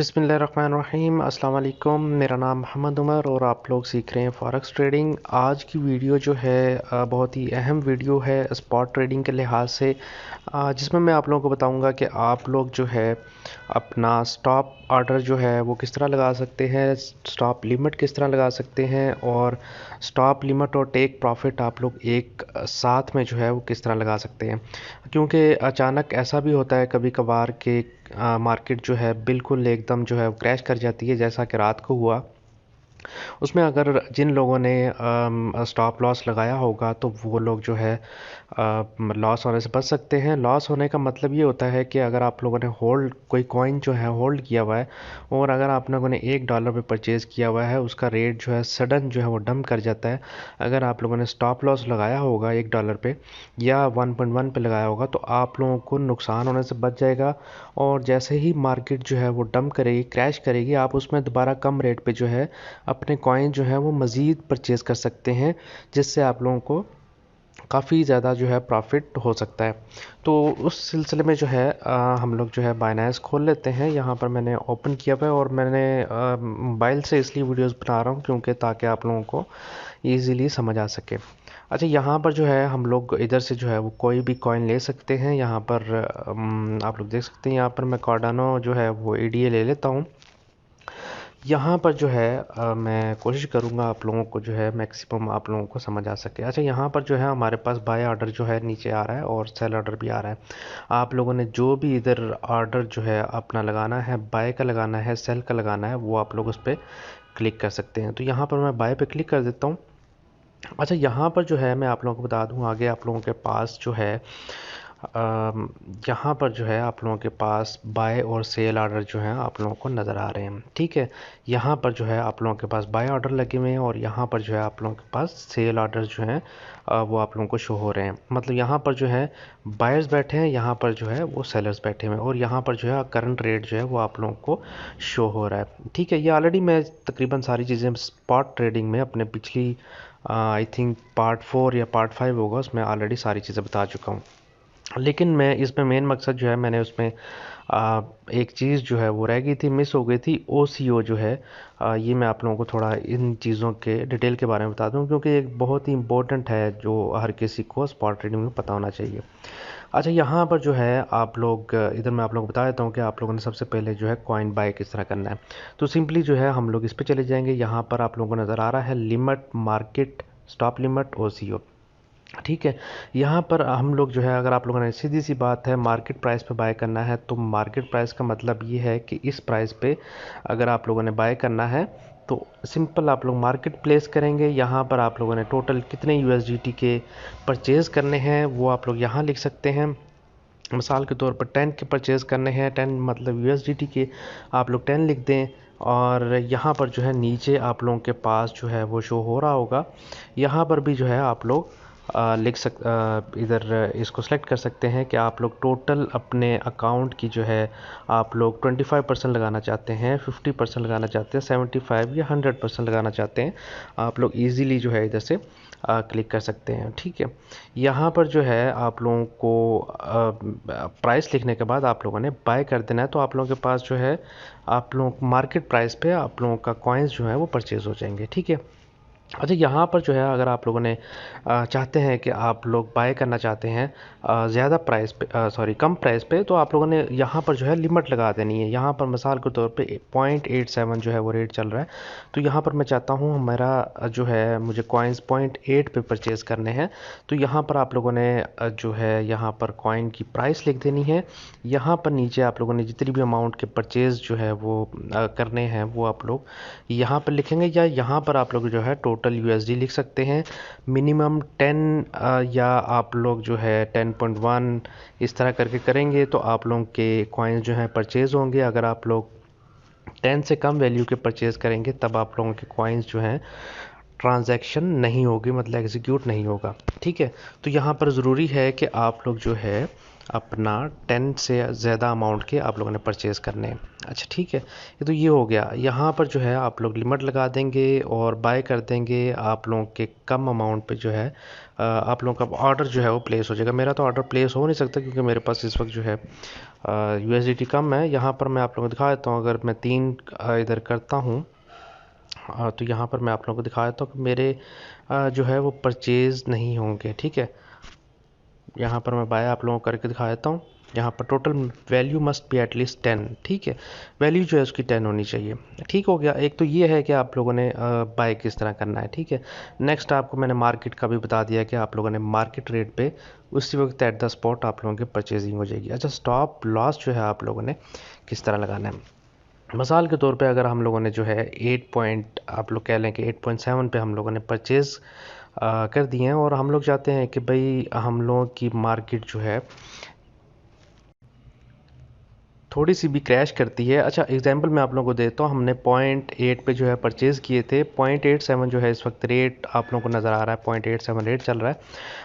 बिस्मिल्लाहिर्रहमानिर्रहीम अस्सलाम वालेकुम। मेरा नाम मोहम्मद उमर और आप लोग सीख रहे हैं फॉरेक्स ट्रेडिंग। आज की वीडियो जो है बहुत ही अहम वीडियो है स्पॉट ट्रेडिंग के लिहाज से, जिसमें मैं आप लोगों को बताऊंगा कि आप लोग जो है अपना स्टॉप ऑर्डर जो है वो किस तरह लगा सकते हैं, स्टॉप लिमिट किस तरह लगा सकते हैं और स्टॉप लिमिट और टेक प्रॉफिट आप लोग एक साथ में जो है वो किस तरह लगा सकते हैं। क्योंकि अचानक ऐसा भी होता है कभी कभार कि मार्केट जो है बिल्कुल एकदम जो है क्रैश कर जाती है, जैसा कि रात को हुआ। उसमें अगर जिन लोगों ने स्टॉप लॉस लगाया होगा तो वो लोग जो है लॉस होने से बच सकते हैं। लॉस होने का मतलब ये होता है कि अगर आप लोगों ने होल्ड कोई कॉइन जो है होल्ड किया हुआ है और अगर आप लोगों ने $1 पे परचेज़ किया हुआ है, उसका रेट जो है सडन जो है वो डंप कर जाता है। अगर आप लोगों ने स्टॉप लॉस लगाया होगा $1 पे या 1.1 पे लगाया होगा तो आप लोगों को नुकसान होने से बच जाएगा। और जैसे ही मार्केट जो है वो डंप करेगी, क्रैश करेगी, आप उसमें दोबारा कम रेट पे जो है अपने कॉइन जो है वो मज़ीद परचेज़ कर सकते हैं, जिससे आप लोगों को काफ़ी ज़्यादा जो है प्रॉफिट हो सकता है। तो उस सिलसिले में जो है हम लोग जो है बाइनेंस खोल लेते हैं। यहाँ पर मैंने ओपन किया हुआ है और मैंने मोबाइल से इसलिए वीडियोस बना रहा हूँ क्योंकि ताकि आप लोगों को ईज़िली समझ आ सके। अच्छा, यहाँ पर जो है हम लोग इधर से जो है वो कोई भी कॉइन ले सकते हैं। यहाँ पर आप लोग देख सकते हैं, यहाँ पर मैं कार्डानो जो है वो EDA ले लेता हूँ। यहाँ पर जो है मैं कोशिश करूँगा आप लोगों को जो है मैक्सिमम आप लोगों को समझ आ सके। अच्छा, यहाँ पर जो है हमारे पास बाय ऑर्डर जो है नीचे आ रहा है और सेल ऑर्डर भी आ रहा है। आप लोगों ने जो भी इधर ऑर्डर जो है अपना लगाना है, बाय का लगाना है, सेल का लगाना है, वो आप लोग उस पर क्लिक कर सकते हैं। तो यहाँ पर मैं बाय पे क्लिक कर देता हूँ। अच्छा, यहाँ पर जो है मैं आप लोगों को बता दूँ, आगे आप लोगों के पास जो है यहाँ पर जो है आप लोगों के पास बाय और सेल ऑर्डर जो हैं आप लोगों को नज़र आ रहे हैं। ठीक है, यहाँ पर जो है आप लोगों के पास बाय ऑर्डर लगे हुए हैं और यहाँ पर जो है आप लोगों के पास सेल ऑर्डर जो हैं वो आप लोगों को शो हो रहे हैं। मतलब यहाँ पर जो है बायर्स बैठे हैं, यहाँ पर जो है वो सेलर्स बैठे हुए हैं और यहाँ पर जो है करंट रेट जो है वो आप लोगों को शो हो रहा है। ठीक है, ये ऑलरेडी मैं तकरीबन सारी चीज़ें स्पॉट ट्रेडिंग में अपने पिछली आई थिंक पार्ट 4 या पार्ट 5 होगा, उसमें ऑलरेडी सारी चीज़ें बता चुका हूँ। लेकिन मैं इसमें मेन मकसद जो है मैंने उसमें एक चीज़ जो है वो रह गई थी, मिस हो गई थी, OCO जो है। ये मैं आप लोगों को थोड़ा इन चीज़ों के डिटेल के बारे में बता दूं क्योंकि एक बहुत ही इम्पोर्टेंट है जो हर किसी को स्पॉट ट्रेडिंग में पता होना चाहिए। अच्छा, यहाँ पर जो है आप लोग इधर मैं आप लोगों को बता देता हूँ कि आप लोगों ने सबसे पहले जो है कॉइन बाय किस तरह करना है। तो सिंपली जो है हम लोग इस पर चले जाएंगे। यहाँ पर आप लोगों को नज़र आ रहा है limit, market, stop limit, OCO। ठीक है, यहाँ पर हम लोग जो है अगर आप लोगों ने सीधी सी बात है मार्केट प्राइस पे बाय करना है तो मार्केट प्राइस का मतलब ये है कि इस प्राइस पे अगर आप लोगों ने बाय करना है तो सिंपल आप लोग मार्केट प्लेस करेंगे। यहाँ पर आप लोगों ने टोटल कितने USDT के परचेज़ करने हैं वो आप लोग यहाँ लिख सकते हैं। मिसाल के तौर पर 10 के परचेज़ करने हैं, 10 मतलब USDT के, आप लोग 10 लिख दें। और यहाँ पर जो है नीचे आप लोगों के पास जो है वो शो हो रहा होगा, यहाँ पर भी जो है आप लोग इधर इसको सेलेक्ट कर सकते हैं कि आप लोग टोटल अपने अकाउंट की जो है आप लोग 25% लगाना चाहते हैं, 50% लगाना चाहते हैं, 75 या 100% लगाना चाहते हैं। आप लोग इजीली जो है इधर से क्लिक कर सकते हैं। ठीक है, यहाँ पर जो है आप लोगों को प्राइस लिखने के बाद आप लोगों ने बाय कर देना है तो आप लोगों के पास जो है आप लोग मार्केट प्राइस पे आप लोगों का कॉइन्स जो है वो परचेज़ हो जाएंगे। ठीक है। अच्छा, यहाँ पर जो है अगर आप लोगों ने चाहते हैं कि आप लोग बाय करना चाहते हैं ज़्यादा प्राइस पे, सॉरी कम प्राइस पे, तो आप लोगों ने यहाँ पर जो है लिमिट लगा देनी है। यहाँ पर मिसाल के तौर पे 0.87 जो है वो रेट चल रहा है, तो यहाँ पर मैं चाहता हूँ मेरा जो है मुझे कॉइन्स 0.8 पे परचेज़ करने हैं। तो यहाँ पर आप लोगों ने जो है यहाँ पर कॉइन की प्राइस लिख देनी है। यहाँ पर नीचे आप लोगों ने जितनी भी अमाउंट के परचेज़ जो है वो करने हैं वो आप लोग यहाँ पर लिखेंगे, या यहाँ पर आप लोग जो है टोटल USD लिख सकते हैं। मिनिमम 10 या आप लोग जो है 10.1 इस तरह करके करेंगे तो आप लोगों के कॉइन्स जो हैं परचेज़ होंगे। अगर आप लोग 10 से कम वैल्यू के परचेज़ करेंगे तब आप लोगों के कॉइन्स जो हैं ट्रांजैक्शन नहीं होगी, मतलब एग्जीक्यूट नहीं होगा। ठीक है, तो यहाँ पर ज़रूरी है कि आप लोग जो है अपना 10 से ज़्यादा अमाउंट के आप लोगों ने परचेज़ करने हैं। अच्छा ठीक है, ये तो ये हो गया। यहाँ पर जो है आप लोग लिमिट लगा देंगे और बाय कर देंगे आप लोगों के कम अमाउंट पे जो है आप लोगों का ऑर्डर जो है वो प्लेस हो जाएगा। मेरा तो ऑर्डर प्लेस हो नहीं सकता क्योंकि मेरे पास इस वक्त जो है USDT कम है। यहाँ पर मैं आप लोगों को दिखा देता हूँ, अगर मैं 3 इधर करता हूँ तो यहाँ पर मैं आप लोगों को दिखा देता हूँ कि मेरे जो है वो परचेज़ नहीं होंगे। ठीक है, यहाँ पर मैं बाय आप लोगों को करके दिखा देता हूँ। यहाँ पर total value must be at least 10। ठीक है, वैल्यू जो है उसकी 10 होनी चाहिए। ठीक हो गया। एक तो ये है कि आप लोगों ने बाय किस तरह करना है। ठीक है, नेक्स्ट आपको मैंने मार्केट का भी बता दिया कि आप लोगों ने मार्केट रेट पे उसी वक्त एट द स्पॉट आप लोगों की परचेजिंग हो जाएगी। अच्छा, स्टॉप लॉस जो है आप लोगों ने किस तरह लगाना है। मिसाल के तौर पे अगर हम लोगों ने जो है 8 पॉइंट आप लोग कह लें कि 8.7 पे हम लोगों ने परचेज़ कर दिए हैं और हम लोग चाहते हैं कि भाई हम लोगों की मार्केट जो है थोड़ी सी भी क्रैश करती है। अच्छा, एग्जांपल मैं आप लोगों को देता हूँ। हमने 0.8 पे जो है परचेज़ किए थे। 0.87 जो है इस वक्त रेट आप लोगों को नज़र आ रहा है, 0.87 रेट चल रहा है।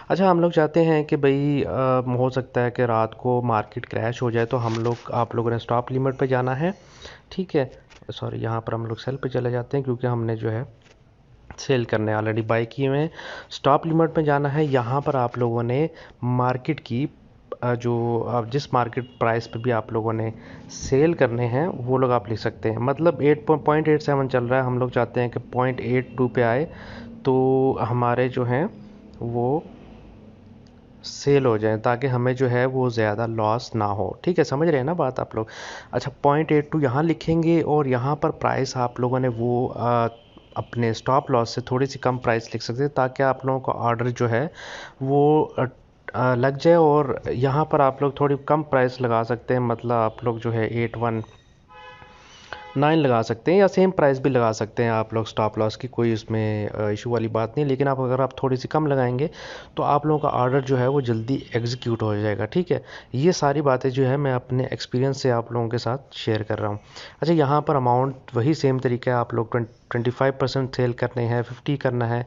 अच्छा, हम लोग चाहते हैं कि भाई हो सकता है कि रात को मार्केट क्रैश हो जाए, तो हम लोग आप लोगों ने स्टॉप लिमिट पे जाना है। ठीक है, सॉरी, यहाँ पर हम लोग सेल पे चले जाते हैं क्योंकि हमने जो है सेल करने ऑलरेडी बाय किए हुए हैं। स्टॉप लिमिट में जाना है। यहाँ पर आप लोगों ने मार्केट की जो जिस मार्केट प्राइस पे भी आप लोगों ने सेल करने हैं वो लोग आप लिख सकते हैं। मतलब 8.87 चल रहा है, हम लोग चाहते हैं कि 0.82 पे आए तो हमारे जो हैं वो सेल हो जाए, ताकि हमें जो है वो ज़्यादा लॉस ना हो। ठीक है, समझ रहे हैं ना बात आप लोग। अच्छा, 0.82 यहाँ लिखेंगे और यहाँ पर प्राइस आप लोगों ने वो अपने स्टॉप लॉस से थोड़ी सी कम प्राइस लिख सकते हैं ताकि आप लोगों का ऑर्डर जो है वो लग जाए। और यहाँ पर आप लोग थोड़ी कम प्राइस लगा सकते हैं, मतलब आप लोग जो है 819 लगा सकते हैं या सेम प्राइस भी लगा सकते हैं आप लोग। स्टॉप लॉस की कोई उसमें इशू वाली बात नहीं, लेकिन आप अगर आप थोड़ी सी कम लगाएंगे तो आप लोगों का ऑर्डर जो है वो जल्दी एग्जीक्यूट हो जाएगा। ठीक है, ये सारी बातें जो है मैं अपने एक्सपीरियंस से आप लोगों के साथ शेयर कर रहा हूँ। अच्छा, यहाँ पर अमाउंट वही सेम तरीका है। आप लोग 25% सेल करने हैं, 50 करना है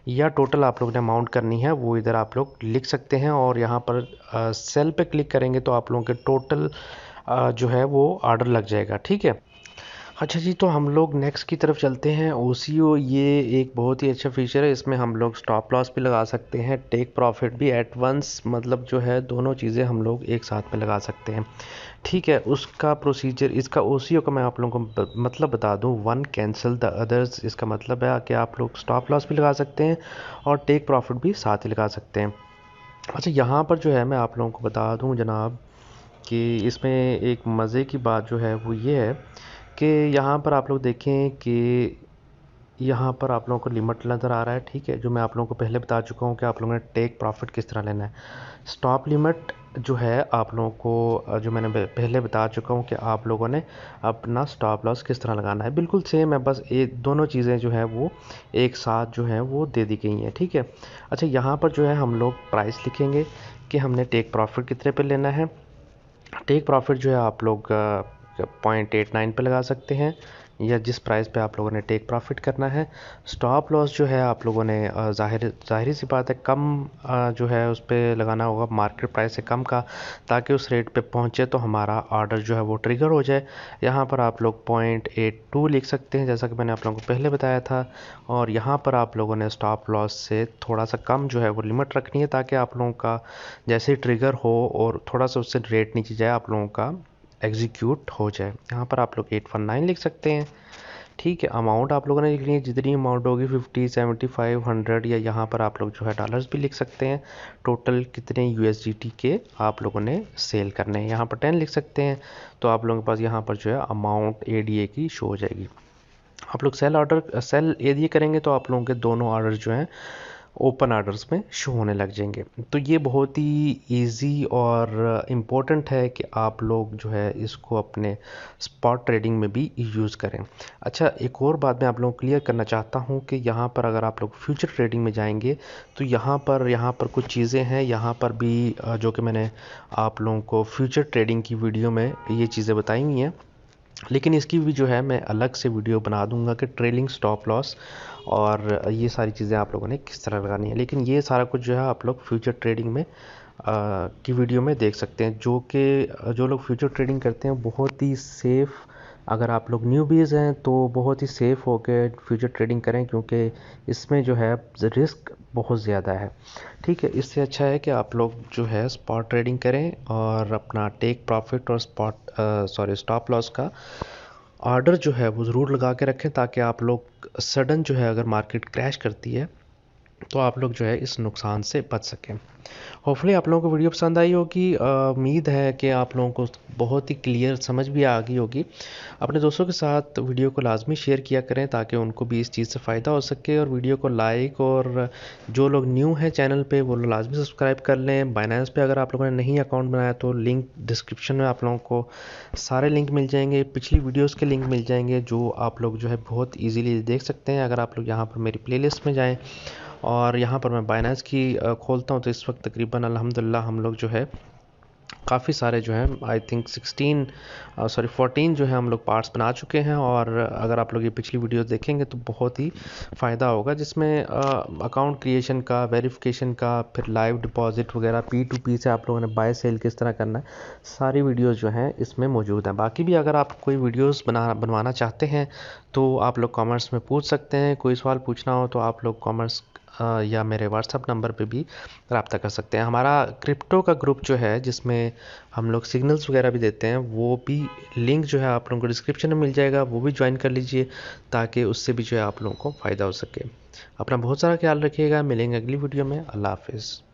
या टोटल आप लोग ने अमाउंट करनी है वो इधर आप लोग लिख सकते हैं। और यहाँ पर सेल पे क्लिक करेंगे तो आप लोगों के टोटल जो है वो ऑर्डर लग जाएगा। ठीक है। अच्छा जी, तो हम लोग नेक्स्ट की तरफ चलते हैं। OCO ये एक बहुत ही अच्छा फीचर है। इसमें हम लोग स्टॉप लॉस भी लगा सकते हैं, टेक प्रॉफिट भी एट वंस, मतलब जो है दोनों चीज़ें हम लोग एक साथ में लगा सकते हैं। ठीक है, उसका प्रोसीजर, इसका OCO का मैं आप लोगों को मतलब बता दूं। वन कैंसिल द अदर्स, इसका मतलब है कि आप लोग स्टॉप लॉस भी लगा सकते हैं और टेक प्रॉफिट भी साथ ही लगा सकते हैं। अच्छा, यहाँ पर जो है मैं आप लोगों को बता दूं जनाब कि इसमें एक मज़े की बात जो है वो ये है कि यहाँ पर आप लोग देखें कि यहाँ पर आप लोगों को लिमिट नज़र आ रहा है। ठीक है, जो मैं आप लोगों को पहले बता चुका हूँ कि आप लोगों ने टेक प्रॉफिट किस तरह लेना है। स्टॉप लिमिट जो है आप लोगों को जो मैंने पहले बता चुका हूँ कि आप लोगों ने अपना स्टॉप लॉस किस तरह लगाना है, बिल्कुल सेम है। बस एक दोनों चीज़ें जो है वो एक साथ जो है वो दे दी गई हैं। ठीक है। अच्छा, यहाँ पर जो है हम लोग प्राइस लिखेंगे कि हमने टेक प्रॉफिट कितने पे लेना है। टेक प्रॉफिट जो है आप लोग 0.89 पे लगा सकते हैं या जिस प्राइस पे आप लोगों ने टेक प्रॉफिट करना है। स्टॉप लॉस जो है आप लोगों ने ज़ाहिरी सी बात है कम जो है उस पर लगाना होगा, मार्केट प्राइस से कम का, ताकि उस रेट पे पहुंचे तो हमारा ऑर्डर जो है वो ट्रिगर हो जाए। यहाँ पर आप लोग 0.82 लिख सकते हैं जैसा कि मैंने आप लोगों को पहले बताया था। और यहाँ पर आप लोगों ने स्टॉप लॉस से थोड़ा सा कम जो है वो लिमिट रखनी है ताकि आप लोगों का जैसे ही ट्रिगर हो और थोड़ा सा उससे रेट नीचे जाए आप लोगों का एग्जीक्यूट हो जाए। यहाँ पर आप लोग 819 लिख सकते हैं। ठीक है, अमाउंट आप लोगों ने लिखनी है जितनी अमाउंट होगी 50, 75, 100, या यहाँ पर आप लोग जो है डॉलर्स भी लिख सकते हैं। टोटल कितने USDT के आप लोगों ने सेल करने हैं, यहाँ पर 10 लिख सकते हैं। तो आप लोगों के पास यहाँ पर जो है अमाउंट ADA की शो हो जाएगी। आप लोग सेल ADA करेंगे तो आप लोगों के दोनों ऑर्डर जो हैं ओपन ऑर्डर्स में शो होने लग जाएंगे। तो ये बहुत ही इजी और इम्पोर्टेंट है कि आप लोग जो है इसको अपने स्पॉट ट्रेडिंग में भी यूज़ करें। अच्छा, एक और बात मैं आप लोगों को क्लियर करना चाहता हूँ कि यहाँ पर अगर आप लोग फ्यूचर ट्रेडिंग में जाएंगे तो यहाँ पर कुछ चीज़ें हैं यहाँ पर भी जो कि मैंने आप लोगों को फ्यूचर ट्रेडिंग की वीडियो में ये चीज़ें बताई हुई हैं, लेकिन इसकी भी जो है मैं अलग से वीडियो बना दूंगा कि ट्रेलिंग स्टॉप लॉस और ये सारी चीज़ें आप लोगों ने किस तरह लगानी है। लेकिन ये सारा कुछ जो है आप लोग फ्यूचर ट्रेडिंग में की वीडियो में देख सकते हैं, जो लोग फ्यूचर ट्रेडिंग करते हैं बहुत ही सेफ़। अगर आप लोग न्यूबीज़ हैं तो बहुत ही सेफ़ होकर फ्यूचर ट्रेडिंग करें, क्योंकि इसमें जो है रिस्क बहुत ज़्यादा है। ठीक है, इससे अच्छा है कि आप लोग जो है स्पॉट ट्रेडिंग करें और अपना टेक प्रॉफिट और स्टॉप लॉस का ऑर्डर जो है वो ज़रूर लगा के रखें, ताकि आप लोग सडन जो है अगर मार्केट क्रैश करती है तो आप लोग जो है इस नुकसान से बच सकें। होपफुली आप लोगों को वीडियो पसंद आई होगी। उम्मीद है कि आप लोगों को बहुत ही क्लियर समझ भी आ गई होगी। अपने दोस्तों के साथ वीडियो को लाजमी शेयर किया करें ताकि उनको भी इस चीज़ से फ़ायदा हो सके, और वीडियो को लाइक, और जो लोग न्यू हैं चैनल पे वो लाजमी सब्सक्राइब कर लें। बाइनेंस पे अगर आप लोगों ने नहीं अकाउंट बनाया तो लिंक डिस्क्रिप्शन में आप लोगों को सारे लिंक मिल जाएंगे, पिछली वीडियोज़ के लिंक मिल जाएंगे, जो आप लोग जो है बहुत ईजीली देख सकते हैं। अगर आप लोग यहाँ पर मेरी प्लेलिस्ट में जाएँ और यहाँ पर मैं बाइनेंस की खोलता हूँ, तो इस वक्त तकरीबन अल्हम्दुलिल्लाह हम लोग जो है काफ़ी सारे जो हैं आई थिंक 14 जो है हम लोग पार्ट्स बना चुके हैं। और अगर आप लोग ये पिछली वीडियो देखेंगे तो बहुत ही फ़ायदा होगा, जिसमें अकाउंट क्रिएशन का, वेरिफिकेशन का, फिर लाइव डिपॉजिट वगैरह, P2P से आप लोगों ने बाय सेल किस तरह करना है, सारी वीडियोस जो हैं इसमें मौजूद हैं। बाकी भी अगर आप कोई वीडियोस बनवाना चाहते हैं तो आप लोग कमेंट्स में पूछ सकते हैं। कोई सवाल पूछना हो तो आप लोग कमेंट्स या मेरे व्हाट्सअप नंबर पे भी रब्ता कर सकते हैं। हमारा क्रिप्टो का ग्रुप जो है जिसमें हम लोग सिग्नल्स वगैरह भी देते हैं, वो भी लिंक जो है आप लोगों को डिस्क्रिप्शन में मिल जाएगा, वो भी ज्वाइन कर लीजिए ताकि उससे भी जो है आप लोगों को फ़ायदा हो सके। अपना बहुत सारा ख्याल रखिएगा, मिलेंगे अगली वीडियो में। अल्लाह हाफिज़।